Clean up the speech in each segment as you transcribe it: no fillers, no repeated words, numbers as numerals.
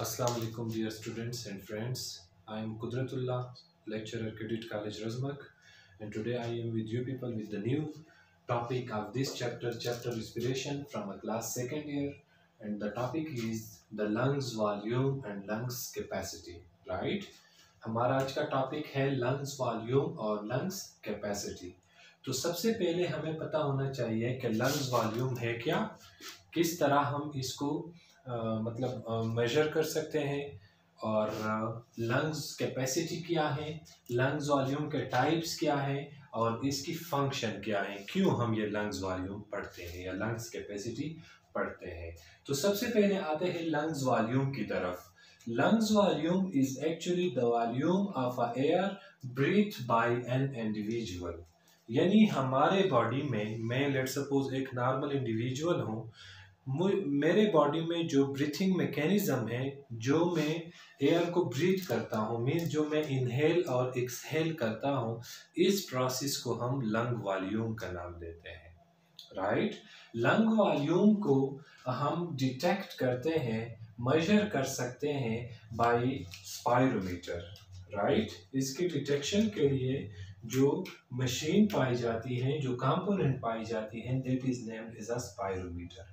Assalamu alaikum dear students and friends. I am Qudratullah, lecturer Cadet College Razmak, and today I am with you people with the new topic of this chapter respiration from a class second year, and the topic is the lungs volume and lungs capacity, right? हमारा आज का topic है lungs volume और lungs capacity. तो सबसे पहले हमें पता होना चाहिए कि लंग्स वॉल्यूम है क्या, किस तरह हम इसको मेजर कर सकते हैं, और लंग्स कैपेसिटी क्या है, लंग्स वॉल्यूम के टाइप्स क्या है और इसकी फंक्शन क्या है, क्यों हम ये लंग्स वॉल्यूम पढ़ते हैं या लंग्स कैपेसिटी पढ़ते हैं। तो सबसे पहले आते हैं लंग्स वॉल्यूम की तरफ। Lungs volume is actually the volume of air breathed by an individual। यानी हमारे बॉडी में, मैं लेट सपोज एक नॉर्मल इंडिविजुअल हूँ, मेरे बॉडी में जो ब्रीथिंग मैकेनिज्म है, जो मैं एयर को ब्रीथ करता हूँ, मीन्स जो मैं इनहेल और एक्सहेल करता हूँ, इस प्रोसेस को हम लंग वॉल्यूम का नाम देते हैं, राइट। लंग वॉल्यूम को हम डिटेक्ट करते हैं, मेजर कर सकते हैं बाय स्पायरोमीटर, राइट। इसकी डिटेक्शन के लिए जो मशीन पाई जाती है, जो कंपोनेंट पाई जाती है, that is named as a spirometer,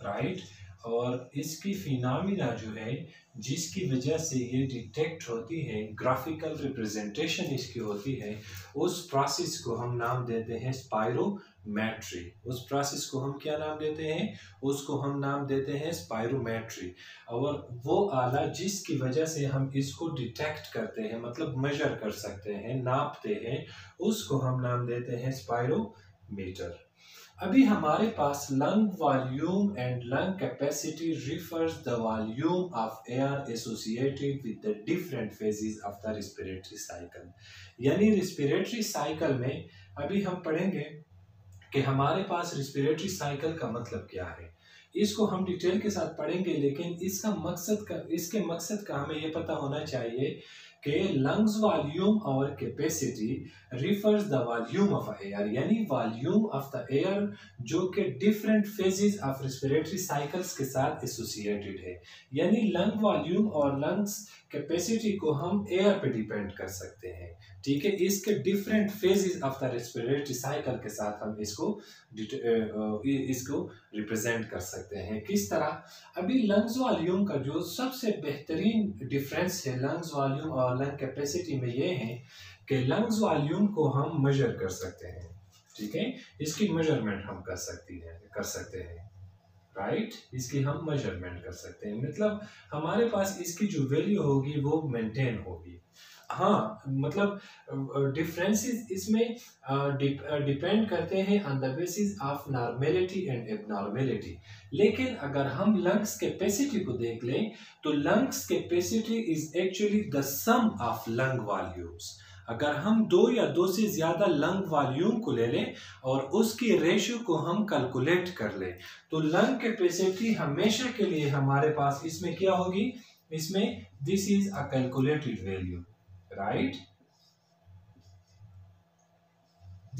right. और इसकी फिनोमिना जो है, जिसकी वजह से ये डिटेक्ट होती है, ग्राफिकल रिप्रेजेंटेशन इसकी होती है, उस प्रोसेस को हम नाम देते हैं स्पायरोमेट्री। उस प्रोसेस को हम क्या नाम देते हैं, उसको हम नाम देते हैं स्पायरोमेट्री। और वो आला जिसकी वजह से हम इसको डिटेक्ट करते हैं, मतलब मेजर कर सकते हैं, नापते हैं, उसको हम नाम देते हैं स्पायरोमीटर। अभी हमारे पास lung volume and lung capacity refers the volume of air associated with the different phases of the respiratory cycle. यानी रेस्पिरेटरी साइकिल में अभी हम पढ़ेंगे कि हमारे पास रेस्पिरेटरी साइकिल का मतलब क्या है, इसको हम डिटेल के साथ पढ़ेंगे, लेकिन इसके मकसद का हमें ये पता होना चाहिए कि लंग्स वॉल्यूम और capacity refers the volume of air, यानी वॉल्यूम ऑफ द एयर जो कि different phases of respiratory cycles के साथ एसोसिएटेड है। यानी लंग वॉल्यूम और लंग्स कैपेसिटी को हम एयर पे डिपेंड कर सकते हैं, ठीक है। इसके different phases of the respiratory cycle के साथ हम इसको रिप्रेजेंट कर सकते हैं। किस तरह? अभी लंग्स वॉल्यूम का जो सबसे बेहतरीन डिफरेंस है लंग्स वॉल्यूम और लंग कैपेसिटी में ये है कि लंग्स वॉल्यूम को हम मेजर कर सकते हैं, ठीक है। इसकी मेजरमेंट हम कर सकते हैं, राइट। इसकी हम मेजरमेंट कर सकते हैं, मतलब हमारे पास इसकी जो वैल्यू होगी वो मेंटेन होगी। हाँ, मतलब डिफरेंसेस इसमें डिपेंड करते हैं on the basis of normality and abnormality. लेकिन अगर हम लंग्स कैपेसिटी को देख लें तो lungs capacity is actually the sum of lung volumes. अगर हम दो या दो से ज्यादा लंग वॉल्यूम को ले लें और उसकी रेशियो को हम कैलकुलेट कर लें, तो लंग कैपेसिटी हमेशा के लिए हमारे पास इसमें क्या होगी, इसमें this is a calculated value, right?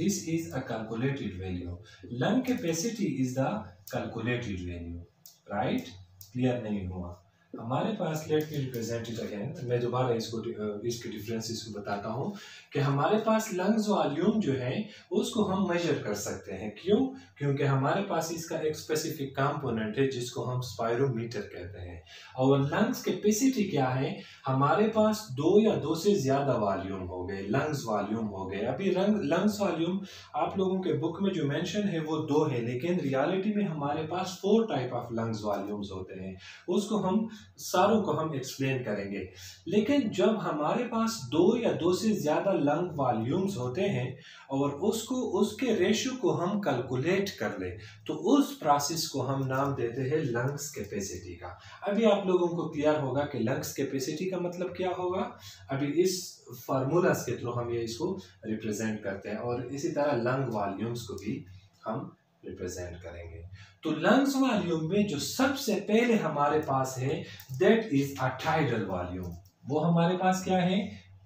This is a calculated value. Lung capacity is the calculated value, right? Clear नहीं हुआ? हमारे पास let me represent it again, मैं दोबारा इसके डिफरेंसेस को बताता हूँ कि हमारे पास लंग्स वॉल्यूम जो है उसको हम मेजर कर सकते हैं। क्यों? क्योंकि हमारे पास इसका एक स्पेसिफिक कंपोनेंट है जिसको हम स्पायरोमीटर कहते हैं। और लंग्स कैपेसिटी क्या है, हमारे पास दो या दो से ज्यादा वॉल्यूम हो गए, लंग्स वॉल्यूम हो गए। अभी लंग्स वॉल्यूम आप लोगों के बुक में जो मेंशन है वो 2 है, लेकिन रियलिटी में हमारे पास 4 टाइप ऑफ लंग्स वॉल्यूम्स होते हैं। उसको हम सारों को हम एक्सप्लेन करेंगे। लेकिन जब हमारे पास 2 या 2 से ज्यादा लंग वॉल्यूम्स होते हैं और उसके रेशियो को हम कैलकुलेट कर ले, तो उस प्रोसेस को हम नाम देते हैं लंग्स कैपेसिटी का। अभी आप लोगों को क्लियर होगा कि लंग्स कैपेसिटी का मतलब क्या होगा। अभी इस फार्मूलास के थ्रू हम ये इसको रिप्रेजेंट करते हैं, और इसी तरह लंग वॉल्यूम्स को भी हम रिप्रेजेंट करेंगे। तो लंग्स वॉल्यूम में जो सबसे पहले हमारे पास है that is a tidal volume. वो हमारे पास क्या है,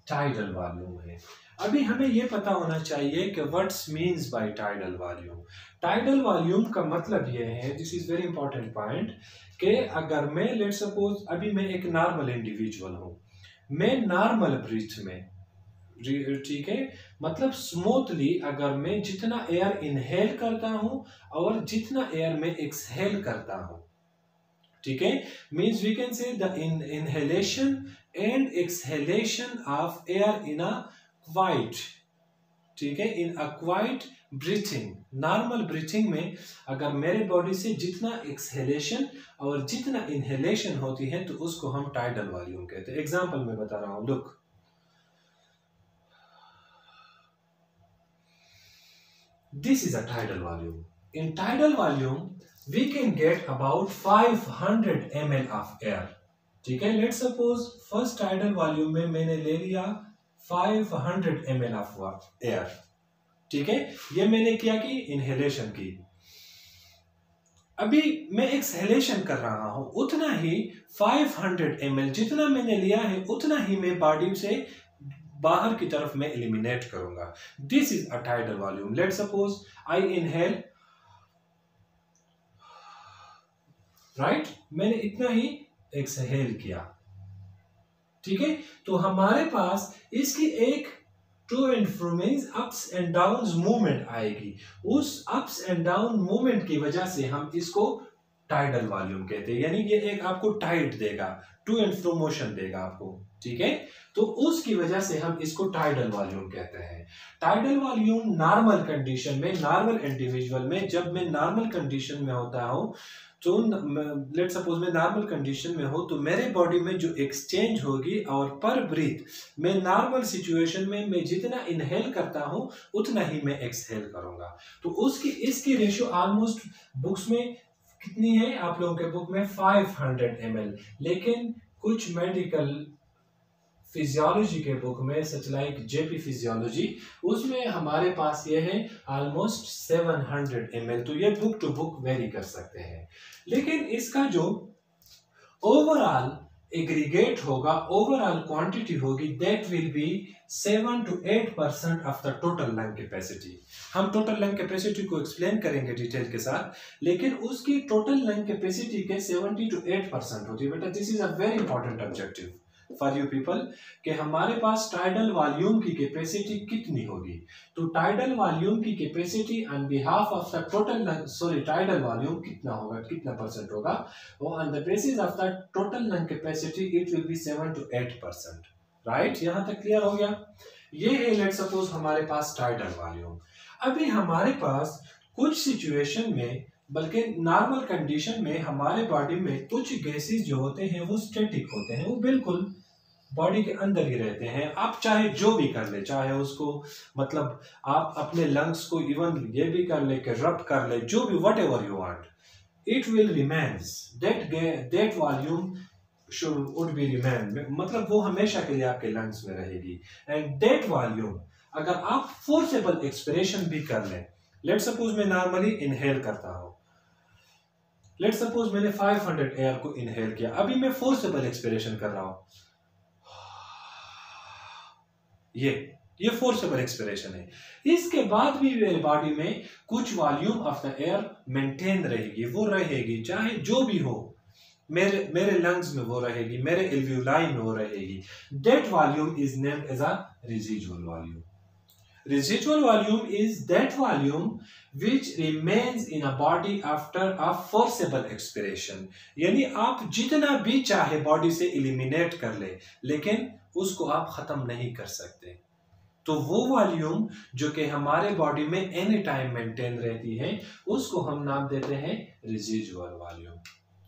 टाइडल वॉल्यूम है। अभी हमें यह पता होना चाहिए कि what's means by tidal volume. Tidal volume का मतलब ये है, this is very important point, कि अगर मैं लेट सपोज अभी मैं एक नॉर्मल इंडिविजुअल हूं, मैं नॉर्मल ब्रीथ में, ठीक है, मतलब स्मूथली अगर मैं जितना एयर इनहेल करता हूं और जितना एयर में एक्सहेल करता हूं, ठीक है, means we can say the inhalation and exhalation of air in a quiet, ठीक है, in a quiet breathing, normal breathing में अगर मेरे बॉडी से जितना एक्सहेलेशन और जितना इनहेलेशन होती है तो उसको हम टाइडल वॉल्यूम कहते हैं। एग्जांपल में बता रहा हूं, look, this is a tidal volume. In tidal volume, we can get about 500 ml of air. ठीक है, let's suppose first tidal volume में मैंने ले लिया 500 ml of air. ठीक है, ये मैंने क्या की, इनहेलेशन की। अभी मैं एक्सहेलेशन कर रहा हूं, उतना ही 500 ml जितना मैंने लिया है उतना ही मैं बॉडी से बाहर की तरफ में एलिमिनेट करूंगा। This is a tidal volume. Let suppose I inhale, right, मैंने इतना ही एक्सहेल किया, ठीक है, तो हमारे पास इसकी एक to and fro means ups and down movement आएगी। उस अप्स एंड डाउन मूवमेंट की वजह से हम इसको टाइडल वॉल्यूम कहते हैं, यानी ये एक आपको टाइड देगा, टू एंड फ्रो मोशन देगा आपको, ठीक है, तो उसकी वजह से हम इसको टाइडल वॉल्यूम कहते हैं। टाइडल वॉल्यूम नॉर्मल कंडीशन में, नॉर्मल इंडिविजुअल में, जब मैं नॉर्मल कंडीशन में होता हूं तो लेट सपोज मैं नॉर्मल कंडीशन में हूं तो मेरे बॉडी में जो एक्सचेंज होगी और पर ब्रीथ मैं नॉर्मल सिचुएशन में मैं जितना इनहेल करता हूं उतना ही मैं एक्सहेल करूंगा। तो उसकी इसकी रेशियो ऑलमोस्ट बुक्स में कितनी है, आप लोगों के बुक में 500 ml, लेकिन कुछ मेडिकल फिजियोलॉजी के बुक में सच लाइक जेपी फिजियोलॉजी, उसमें हमारे पास ये है ऑलमोस्ट 700 ml। तो ये बुक टू बुक वेरी कर सकते हैं, लेकिन इसका जो ओवरऑल एग्रीगेट होगा, ओवरऑल क्वांटिटी होगी, that will be 7 to 8% of the total lung capacity. हम टोटल लंग कैपेसिटी को एक्सप्लेन करेंगे डिटेल के साथ, लेकिन उसकी टोटल लंग कैपेसिटी के 70 to 8% होती है। बेटा this is a very important objective for you people, कि हमारे पास टाइडल वॉल्यूम की कैपेसिटी कितनी होगी। तो टाइडल वॉल्यूम की capacity on behalf of the total, sorry, tidal volume कितना होगा, कितना परसेंट होगा, वो on the basis of the total lung capacity it will be 7 to 8%, right. यहां तक क्लियर हो गया। ये है लेट सपोज हमारे पास टाइडल वॉल्यूम। अभी हमारे पास कुछ सिचुएशन में, बल्कि नॉर्मल कंडीशन में हमारे बॉडी में कुछ गैसेस जो होते हैं वो स्टैटिक होते हैं, वो बिल्कुल बॉडी के अंदर ही रहते हैं। आप चाहे जो भी कर ले, चाहे उसको मतलब आप अपने लंग्स को इवन ये भी कर ले कि रब कर ले, जो भी what ever you want, it will remains, that volume would be remain, मतलब वो हमेशा के लिए आपके लंग्स में रहेगी। एंड दैट वॉल्यूम अगर आप फोर्सेबल एक्सपिरेशन भी कर लें, लेट सपोज मैं नॉर्मली इनहेल करता हूं, लेट सपोज मैंने 500 एयर को इनहेल किया, अभी मैं फोर्सेबल एक्सपिरेशन कर रहा हूं, ये फोर्सेबल एक्सपिरेशन है। इसके बाद भी मेरे बॉडी में कुछ volume of the air maintain रहेगी, वो रहेगी चाहे जो भी हो, मेरे लंग्स में वो रहेगी, मेरे एल्वियोलाई में वो रहेगी। That volume is named as a residual volume. Residual volume is that volume which remains in a body after a forcible expiration, यानी आप जितना भी चाहे बॉडी से एलिमिनेट कर ले, लेकिन उसको आप खत्म नहीं कर सकते। तो वो वॉल्यूम जो कि हमारे बॉडी में एनी टाइम मेंटेन रहती है, उसको हम नाम देते हैं रेसिडुअल वॉल्यूम,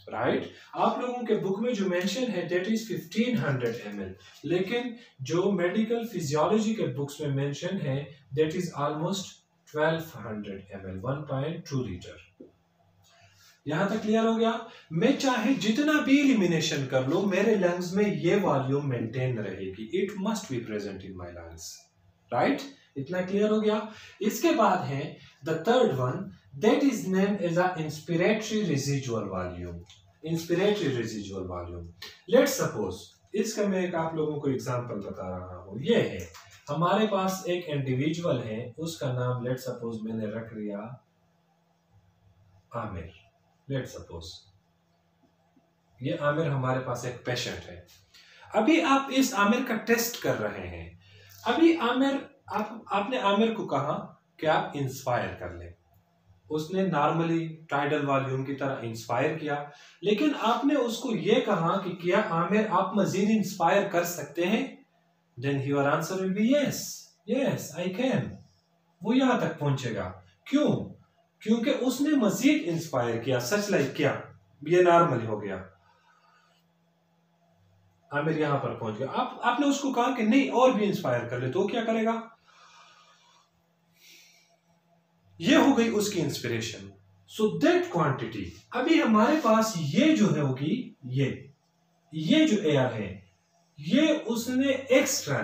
राइट। आप लोगों के बुक में जो मेंशन है दैट इज 1500 ml, लेकिन जो मेडिकल फिजियोलॉजी के बुक्स में मेंशन है that is almost 1200 ml, 1.2 litre. यहां तक क्लियर हो गया। मैं चाहे जितना भी एलिमिनेशन कर लो, मेरे लंग्स में ये वॉल्यूम मेंटेन रहेगी, it must be present in my lungs, right. इतना क्लियर हो गया। इसके बाद है the third one, that is named as a inspiratory residual volume, inspiratory residual volume। let's suppose, इसका मैं एक आप लोगों को एग्जांपल बता रहा हूं। ये है हमारे पास एक इंडिविजुअल है, उसका नाम लेट सपोज मैंने रख लिया आमिर, लेट सपोज ये आमिर हमारे पास एक पेशेंट है। अभी आप इस आमिर का टेस्ट कर रहे हैं। अभी आमिर आपने आमिर को कहा कि आप इंस्पायर कर ले। उसने नॉर्मली टाइडल वॉल्यूम की तरह इंस्पायर किया, लेकिन आपने उसको ये कहा कि क्या आमिर आप मजीद इंस्पायर कर सकते हैं? Then your answer will be yes, yes I can. वो यहां तक पहुंचेगा। क्यों? क्योंकि उसने मजीद इंस्पायर किया, सच लाइक किया, ये नॉर्मली हो गया। आमिर यहां पर पहुंच गया। आपने उसको कहा कि नहीं और भी इंस्पायर कर ले, तो क्या करेगा? ये हो गई उसकी इंस्पिरेशन। सो दैट क्वांटिटी, अभी हमारे पास ये जो है होगी, ये जो एयर है, ये उसने एक्स्ट्रा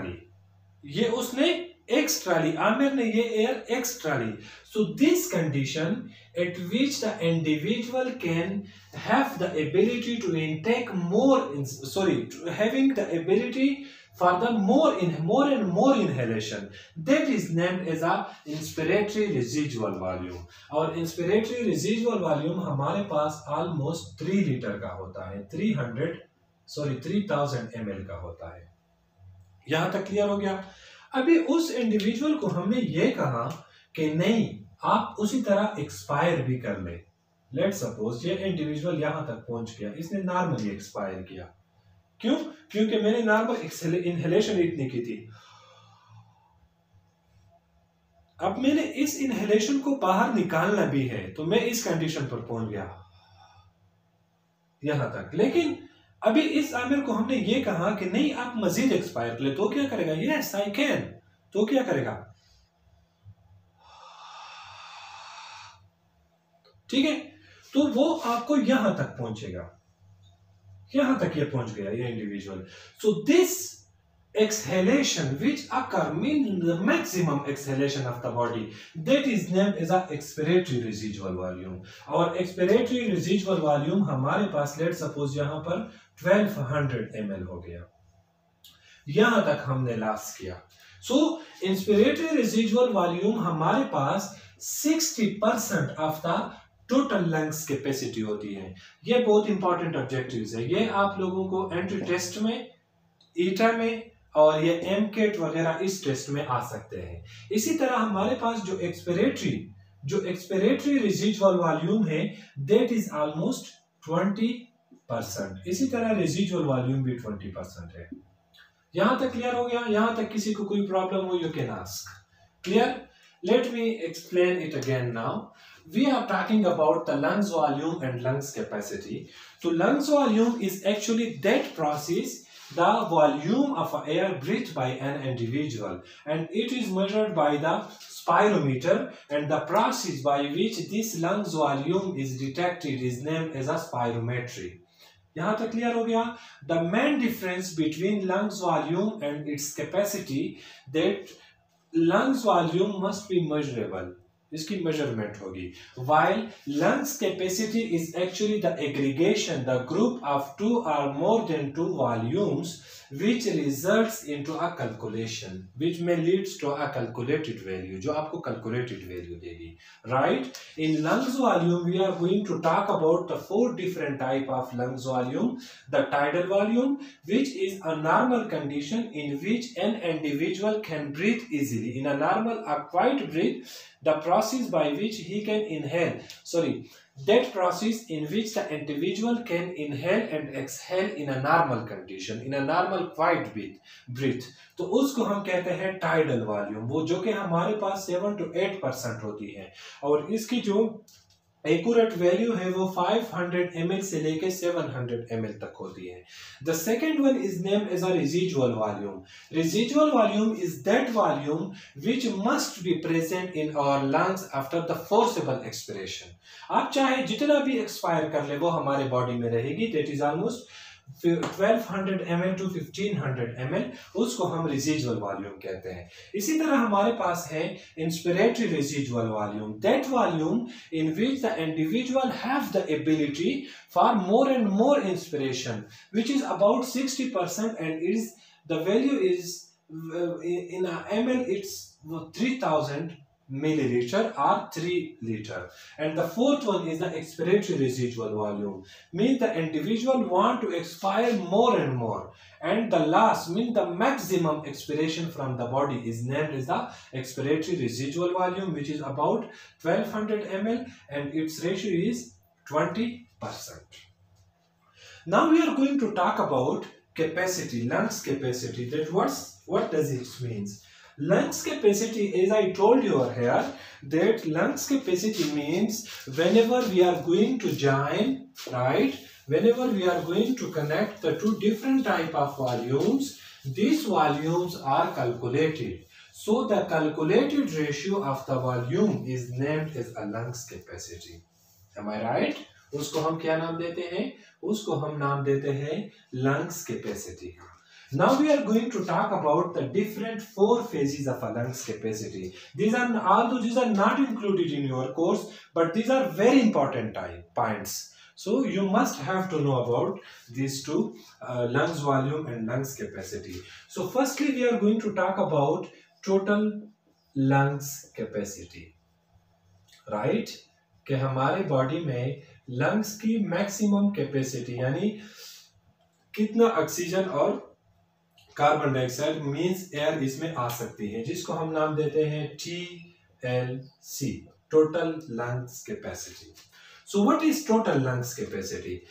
ली, आमिर ने ये एयर एक्स्ट्रा ली। So this condition at which the individual can have the ability to intake having the ability for the more and more inhalation, that is named as a inspiratory residual volume। और inspiratory residual volume हमारे पास almost 3 litre का होता है, 3000 ml का होता है। यहां तक क्लियर हो गया? अभी उस इंडिविजुअल को हमने ये कहा कि नहीं, आप उसी तरह एक्सपायर भी कर ले। लेट सपोज ये इंडिविजुअल यहां तक पहुंच गया, इसने नॉर्मली एक्सपायर किया। क्यों? क्योंकि मैंने नॉर्मल इनहेलेशन इतनी की थी। अब मैंने इस इनहेलेशन को बाहर निकालना भी है, तो मैं इस कंडीशन पर पहुंच गया यहां तक। लेकिन अभी इस आमिर को हमने ये कहा कि नहीं आप मजीद एक्सपायर कर ले, तो क्या करेगा? Yes I can. तो क्या करेगा? ठीक है, तो वो आपको यहां तक पहुंचेगा, यहां तक ये पहुंच गया ये individual. So this exhalation which occur means the maximum exhalation of the body, that is named as a expiratory residual volume। और expiratory residual volume हमारे पास लेट सपोज यहां पर 1200 ml हो गया, यहां तक हमने लॉस किया। सो inspiratory residual volume हमारे पास 60% of the total lungs capacity होती है। ये बहुत इंपॉर्टेंट ऑब्जेक्टिव्स है, ये आप लोगों को एंट्री टेस्ट में, ईटा में और ये एमकेट वगैरह इस टेस्ट में आ सकते हैं। इसी तरह हमारे पास जो एक्सपिरेटरी रेजिडुअल वॉल्यूम है, दैट इज ऑलमोस्ट 20%। इसी तरह रेजिडुअल वॉल्यूम भी 20% है। यहां तक क्लियर हो गया? यहां तक किसी को कोई प्रॉब्लम हो, you can ask. Clear? Late me explain it again now. We are talking about the lungs volume and lungs capacity. So lungs volume is actually that process, the volume of air breathed by an individual, and it is measured by the spirometer, and the process by which this lungs volume is detected is named as a spirometry। यहाँ तक clear हो गया? The main difference between lungs volume and its capacity, that lungs volume must be measurable, इसकी measurement होगी, while lungs capacity is actually the aggregation, the group of 2 or more than 2 volumes, which results into a calculation, which may leads to a calculated value, जो आपको calculated value देगी, right? In lungs volume we are going to talk about the 4 different type of lungs volume. The tidal volume, which is a normal condition in which an individual can breathe easily, in a normal or quiet breath, the process by which he can that process in which the individual can inhale and exhale in a normal condition, in a normal quiet breath, तो उसको हम कहते हैं tidal volume, वो जो कि हमारे पास 7 to 8% होती है। और इसकी जो एक्यूरेट वैल्यू है वो 500 ml से लेके 700 ml तक होती है। The second one is named as a residual volume. Residual volume is that volume which must be present in our lungs after the forcible expiration। आप चाहे जितना भी एक्सपायर कर ले वो हमारे बॉडी में रहेगी, that is almost 1200 ml to 1500 ml, उसको हम रेजिडुअल वॉल्यूम कहते हैं। इसी तरह हमारे पास है inspiratory residual volume, that volume in which the individual have the ability for more and more inspiration, which is about 60%, and the value is in a ml it's 3000 milliliter or 3 liter. And the fourth one is the expiratory residual volume. Means the individual want to expire more and more. And the last means the maximum expiration from the body is named as the expiratory residual volume, which is about 1200 ml and its ratio is 20%. Now we are going to talk about capacity, lungs capacity. That what does it means? Lungs capacity, as I told you over here, that lungs capacity means whenever we are going to join, right? Whenever we are going to connect the two different type of volumes, these volumes are calculated. So the calculated ratio of the volume is named as a lungs capacity. Am I right? उसको हम क्या नाम देते हैं? उसको हम नाम देते हैं lungs capacity. Now we are going to talk about the different 4 phases of a lungs capacity. Although these are not included in your course, but these are very important points. So you must have to know about these two, lungs volume and lungs capacity. So firstly, we are going to talk about total lungs capacity, right? कि हमारे body में lungs की maximum capacity यानी कितना oxygen और carbon dioxide means air इसमें आ सकती है, जिसको हम नाम देते हैं TLC, total lungs capacity. So what is total lungs capacity?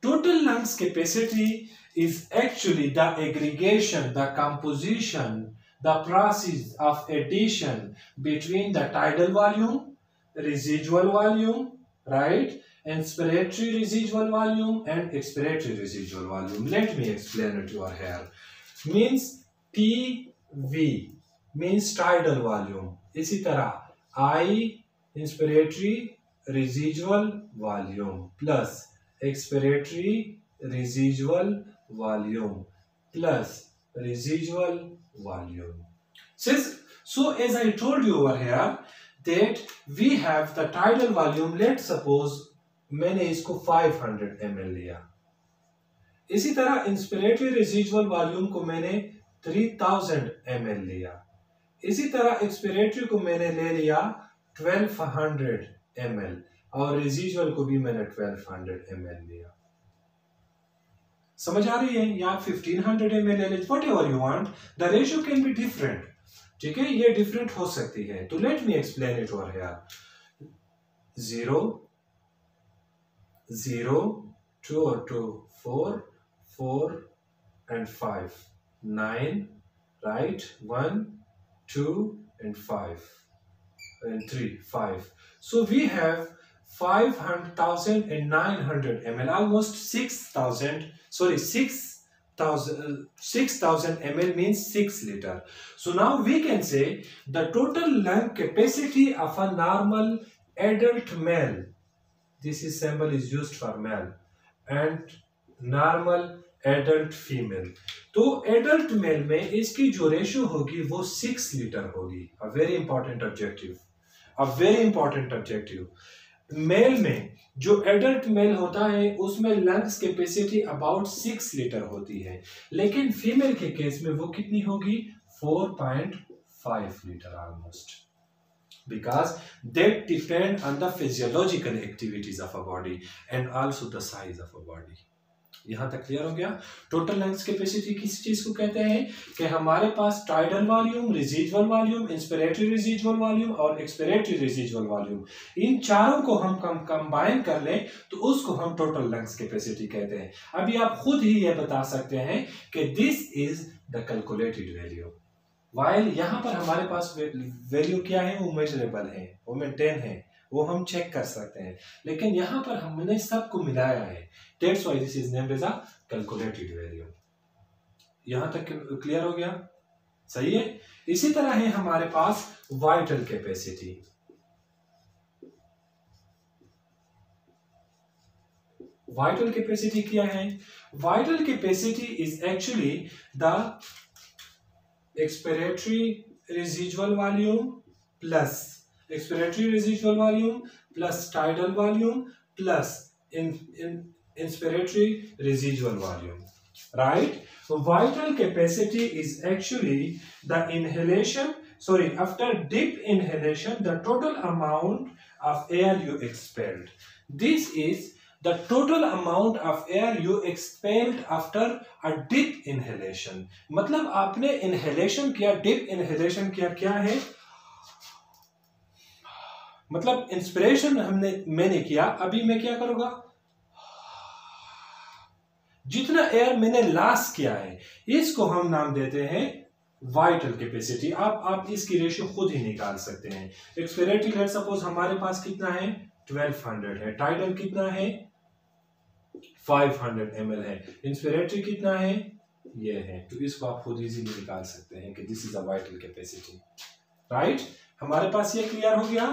Total lungs capacity is actually the aggregation, the composition, the process of addition between the tidal volume, residual volume, right, inspiratory residual volume and expiratory residual volume. Let me explain it over here. Means PV means tidal volume. इसी तरह I inspiratory residual volume plus expiratory residual volume plus residual volume. So as I told you over here that we have the tidal volume. Let's suppose मैंने इसको 500 ml लिया. इसी तरह inspiratory residual volume को मैंने 3000 ml लिया. इसी तरह एक्सपिरेटरी को मैंने ले लिया 1200 ml और रेजिजुअल को भी मैंने 1200 ml लिया. समझ आ रही है? या 1500 ml ले, whatever you want, the ratio can be different. ठीक है, ये डिफरेंट हो सकती है. तो late me explain it over here. 0 0 2 और 2 4 4 and 5 9, right, 1 2 and 5 and 3 5. So we have 5,900 ml, almost 6,000 ml means 6 liter. So now we can say the total lung capacity of a normal adult male, this is symbol is used for male, and normal adult female. तो adult male में इसकी जो ratio होगी वो 6 litre होगी. A very important objective. A very important objective. Male में जो adult mail होता है उसमें लंग्स कैपेसिटी अबाउट 6 लीटर होती है, लेकिन फीमेल के केस में वो कितनी होगी? 4.5 litre almost, because that depend on the physiological activities of a body and also the size of a body. यहां तक क्लियर हो गया? टोटल लंग्स कैपेसिटी किस चीज को कहते हैं कि हमारे पास tidal volume, residual volume, inspiratory residual volume और एक्सपिरेटरी रेजिजुअल वॉल्यूम, इन चारों को हम कंबाइन कर लें तो उसको हम टोटल लंग्स कैपेसिटी कहते हैं. अभी आप खुद ही ये बता सकते हैं कि this is the calculated value. While यहाँ पर हमारे पास वैल्यू क्या है? वो मेजरेबल है, वो मेंटेन है, वो हम चेक कर सकते हैं, लेकिन यहाँ पर हमने सबको मिलाया है. That's why this is named as a calculated value. यहाँ तक क्लियर हो गया? सही है. इसी तरह है हमारे पास वाइटल कैपेसिटी. वाइटल कैपेसिटी क्या है? Vital capacity is actually the expiratory residual volume plus expiratory residual volume plus tidal volume plus inspiratory residual volume, right? So vital capacity is actually the inhalation after deep inhalation, the total amount of air you expelled. This is the total amount of air you expelled after a deep inhalation. मतलब आपने inhalation किया, deep inhalation किया, क्या है? मतलब inspiration मैंने किया, अभी मैं क्या करूंगा, जितना एयर मैंने लॉस किया है इसको हम नाम देते हैं वाइटल कैपेसिटी। आप इसकी रेशियो खुद ही निकाल सकते हैं। एक्सपिरेटरी लेट सपोज हमारे पास कितना है 1200 है, टाइडल कितना है 500 ml है, इंस्पिरेटरी कितना है ये है, तो इसको आप खुद इजीली निकाल सकते हैं कि this is a vital capacity, right. हमारे पास ये क्लियर हो गया।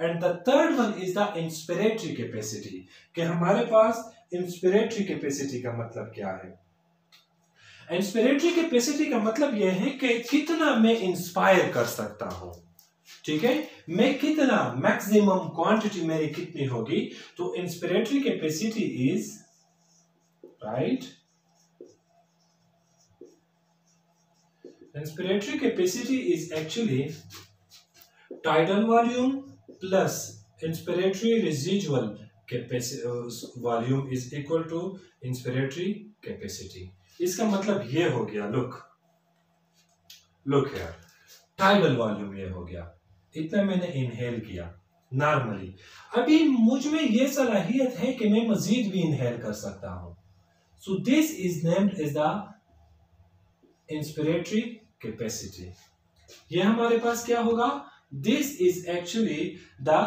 And the third one is the inspiratory capacity, कि हमारे पास इंस्पिरेटरी कैपेसिटी का मतलब क्या है। इंस्पिरेटरी कैपेसिटी का मतलब यह है कि कितना मैं इंस्पायर कर सकता हूं, ठीक है, मैं कितना मैक्सिमम क्वांटिटी मेरी कितनी होगी। तो inspiratory capacity is right, inspiratory capacity is actually tidal volume plus inspiratory residual volume is equal to inspiratory capacity। इसका मतलब ये हो गया, look here, tidal volume ये हो गया, इतना मैंने इनहेल किया नॉर्मली, अभी मुझ में ये सलाहियत है कि मैं मजीद भी इनहेल कर सकता हूं। So this is named as the inspiratory capacity. ये हमारे पास क्या होगा, This is actually the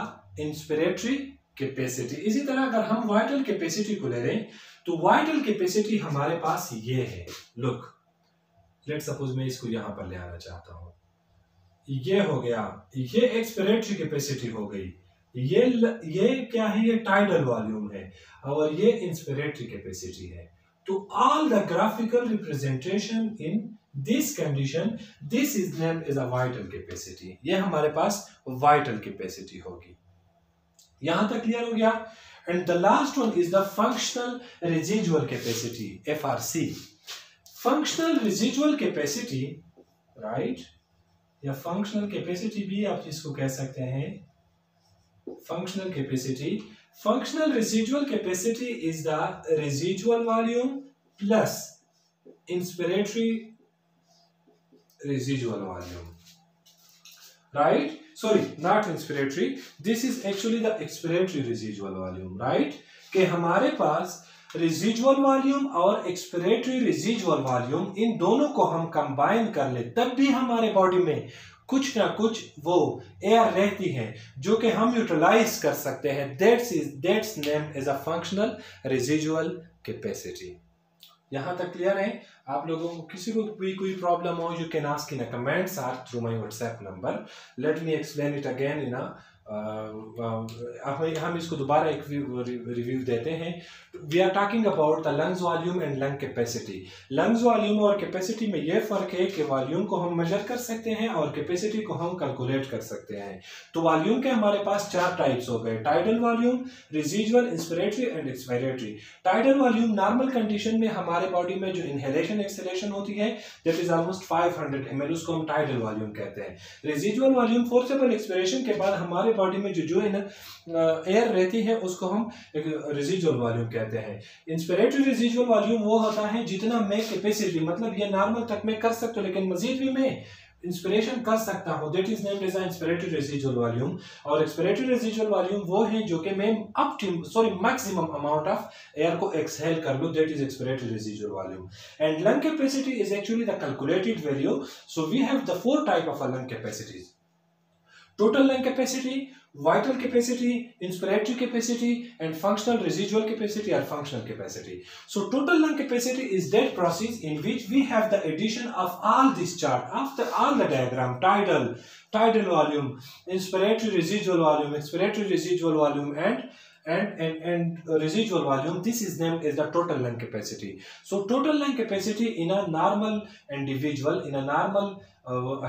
inspiratory capacity। इसी तरह अगर हम वाइटल कैपेसिटी को ले लें तो वाइटल कैपेसिटी हमारे पास ये है, लुक, लेट सपोज मैं इसको यहां पर ले आना चाहता हूं, ये हो गया, ये एक्सपिरेटरी कैपेसिटी हो गई, ये क्या है, ये टाइडल वॉल्यूम है, और ये इंस्पिरेटरी कैपेसिटी है। तो all the graphical representation in this condition, this is named as a vital capacity। ये हमारे पास vital capacity होगी। यहां तक क्लियर हो गया। and the last one is the functional residual capacity, FRC। functional residual capacity, right, या functional capacity भी आप इसको कह सकते हैं, functional capacity। functional residual capacity is the residual volume plus inspiratory residual volume, right? Sorry, not inspiratory, this is actually the expiratory residual volume, right? कि हमारे पास residual volume और expiratory residual volume, इन दोनों को हम कंबाइन कर ले तब भी हमारे बॉडी में कुछ ना कुछ वो एयर रहती है जो कि हम यूटिलाइज कर सकते हैं। that's named as a functional residual capacity। यहां तक क्लियर है? आप लोगों को किसी को भी कोई प्रॉब्लम हो, you can ask in a comments or through my WhatsApp number. Let me explain it again in हम इसको दोबारा एक रिव्यू देते हैं। We are talking about the lungs volume and lung capacity. Lungs volume और capacity में यह फर्क है कि वॉल्यूम को हम मेजर कर सकते हैं और कैपेसिटी को हम कैलकुलेट कर सकते हैं। तो वॉल्यूम के हमारे पास 4 टाइप्स हो गए, tidal volume, residual, inspiratory and expiratory. Tidal volume normal condition में हमारे बॉडी में जो इनहेलेशन एक्सहेलेशन होती है दैट इज ऑलमोस्ट 500 ml, उसको हम टाइडल वॉल्यूम कहते हैं। रेजिजुअल वॉल्यूम फोर्सेबल एक्सपिरेशन के बाद हमारे बॉडी में जो एयर रहती है उसको हम रेजिजुअल वॉल्यूम कहते हैं। इंस्पिरेटरी रेजिजुअल वॉल्यूम वो होता है जितना मैं कैपेसिटी, मतलब ये नॉर्मल तक मैं कर सकता हूँ लेकिन मजीद भी मैं इंस्पिरेशन कर सकता हूँ, that is named as inspiratory residual volume. और एक्सपिरेटरी रेजिजुअल वॉल्यूम वो है जो कि मैं मैक्सिमम अमाउंट ऑफ एयर को एक्सहेल कर लूं, that is expiratory residual volume. And lung capacity is actually the calculated value. So we have the 4 type of lung capacities: total lung capacity, vital capacity, inspiratory capacity, and functional residual capacity or functional capacity. So total lung capacity is that process in which we have the addition of all this chart after all the diagram: tidal volume, inspiratory residual volume, expiratory residual volume, and residual volume. This is named as the total lung capacity. So total lung capacity in a normal individual, in a normal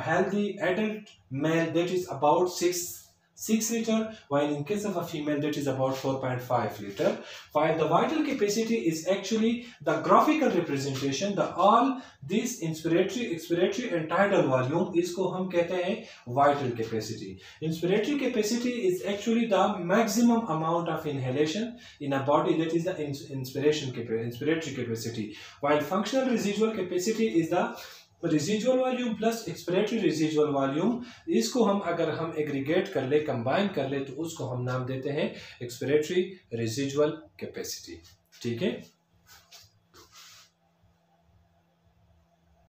healthy adult male, that is about 6 liter, while in case of a female that is about 4.5 liter. While the vital capacity is actually the graphical representation, the all this inspiratory, expiratory and tidal volume, इसको हम कहते हैं vital capacity. Inspiratory capacity is actually the maximum amount of inhalation in a body, that is the inspiratory capacity, while functional residual capacity is the residual volume plus expiratory residual volume. इसको हम अगर हम aggregate कर ले, combine कर ले, तो उसको हम नाम देते हैं एक्सपिरेटरी रेजिजुअल कैपेसिटी. ठीक है.